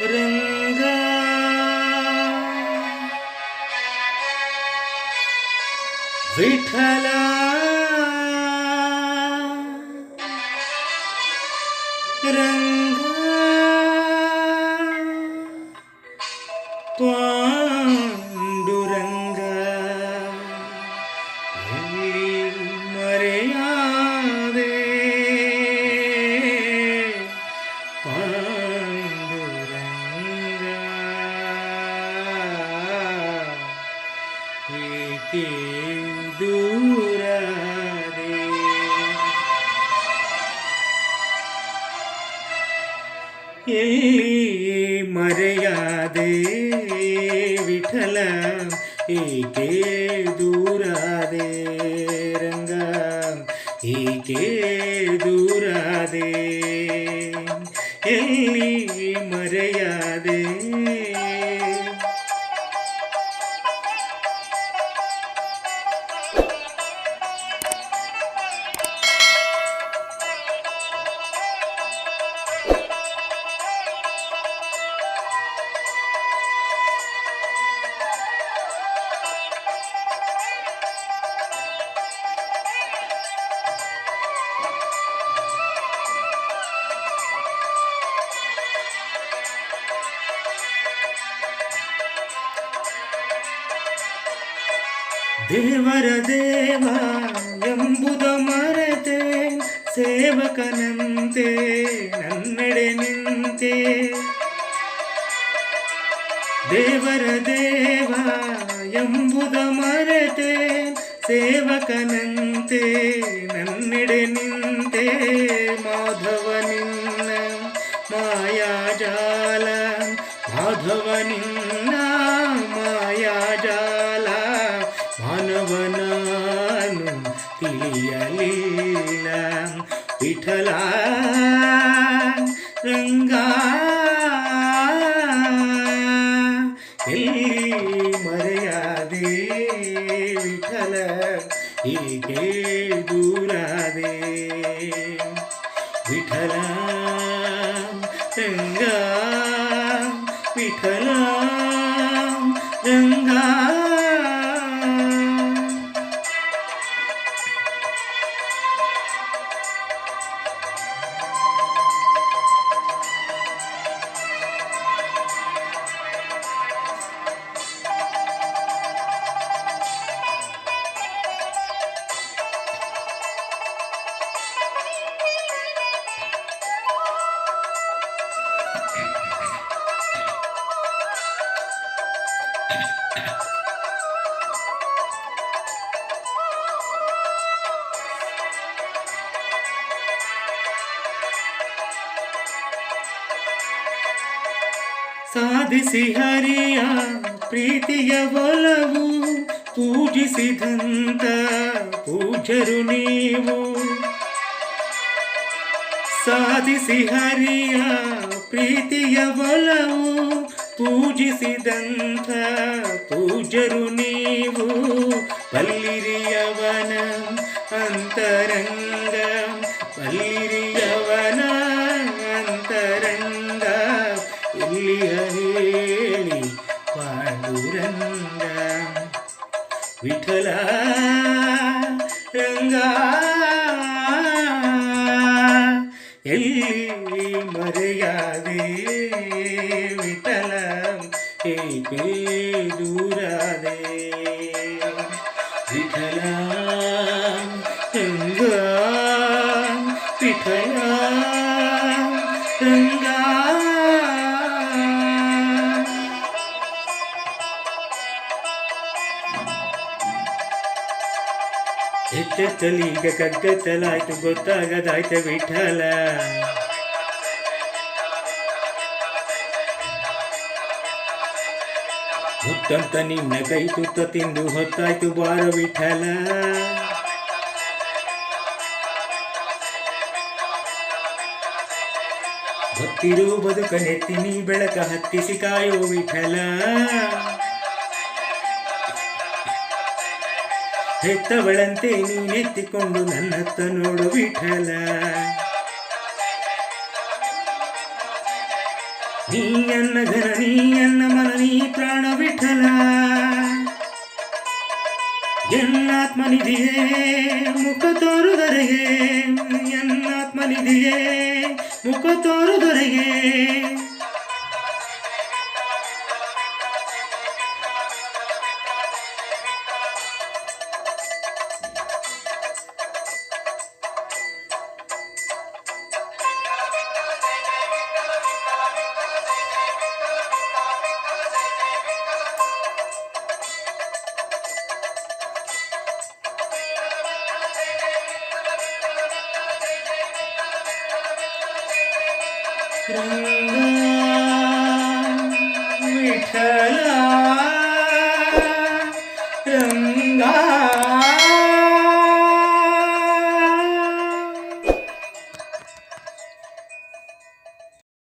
ರಂಗ ವಿಠಲ ರಂಗ ಪಾಂಡುರಂಗ ಎಲ್ಲಿ ಮರೆಯಾದೆ ಪಾಂಡುರಂಗ ಏಕೆ ದೂರಾದೆ ಎಲ್ಲಿ ಮರೆಯಾದೆ ವಿಠಲ ಏಕೆ ದೂರಾದೆ ರಂಗ ಏಕೆ ದೂರಾದೆ ಎಲ್ಲಿ ಮರೆಯಾದೆ ದೇವರ ದೇವ ಎಂಬುದ ಮರೆತೆ ಸೇವಕನಂತೆ ನನ್ನೆಡೆ ನಿಂತೆ ದೇವರ ದೇವ ಎಂಬುದ ಮರೆತೆ ಸೇವಕನಂತೆ ನನ್ನೆಡೆ ನಿಂತೆ ಮಾಧವ ನಿನ್ನ ಮಾಯಾಜಾಲ ಮಾಧವ ನಿನ್ನ ಮಾಯಾಜಾಲ ಮಾನವನಾನು ತಿಳಿಯಲಿಲ್ಲ ವಿಠಲ ರಂಗ ಎಲ್ಲಿ ಮರೆಯಾದೆ ವಿಠಲ ಹೀಗೆ ದೂರಾದೆ ವಿಠಲ ರಂಗ ವಿಠಲ ರಂಗ ಸಾಧಿಸಿ ಹರಿಯ ಪ್ರೀತಿಯ ಒಲವು ಪೂಜಿಸಿದಂತ ಪೂಜರು ನೀವು ಸಾಧಿಸಿ ಹರಿಯ ಪ್ರೀತಿಯ ಒಲವು ಪೂಜಿಸಿದಂಥ ಪೂಜರು ನೀವು ಬಲ್ಲಿರಿಯವನ ಅಂತರಂಗ ಬಲ್ಲಿರಿಯವನ ಅಂತರಂಗ ಎಲ್ಲಿಯ ಹೇಳಿ ಪಾಂಡುರಂಗ ವಿಠಲ ರಂಗ ಎಲ್ಲಿ ಮರೆಯಾದೆ ವಿಠಲ ಏಕೆ ದೂರಾದೆ ವಿಠಲ ರಂಗ ವಿಠಲ ರಂಗ ಎತ್ತೆತ್ತಲೀಗ ಕಗ್ಗತ್ತಲಾಯ್ತು ಗೊತ್ತಾಗದಾಯ್ತು ವಿಠಲ ಹುತ್ತಂತ ನಿನ್ನ ಕೈ ತುತ್ತ ತಿಂದು ಹೊತ್ತಾಯ್ತು ಬಾರ ವಿಠಲ ಗೊತ್ತಿರು ಬದುಕ ನೆತ್ತಿನಿ ಬೆಳಕ ಹತ್ತಿಸಿ ಕಾಯೋ ವಿಠಲ ಹೆತ್ತವಳಂತೆ ನೀನೆತ್ತಿಕೊಂಡು ನನ್ನತ್ತ ನೋಡು ವಿಠಲ ನೀಯನ್ನ ಘನ ನೀಯನ್ನ ಮನ ನೀ ಪ್ರಾಣ ವಿಠಲ ಎನ್ನಾತ್ಮನಿಧಿಯೇ ಮುಖ ತೋರುದರೆಗೆ ಎನ್ನಾತ್ಮನಿಧಿಯೇ ಮುಖ ತೋರುದರೆಗೆ ರಂಗ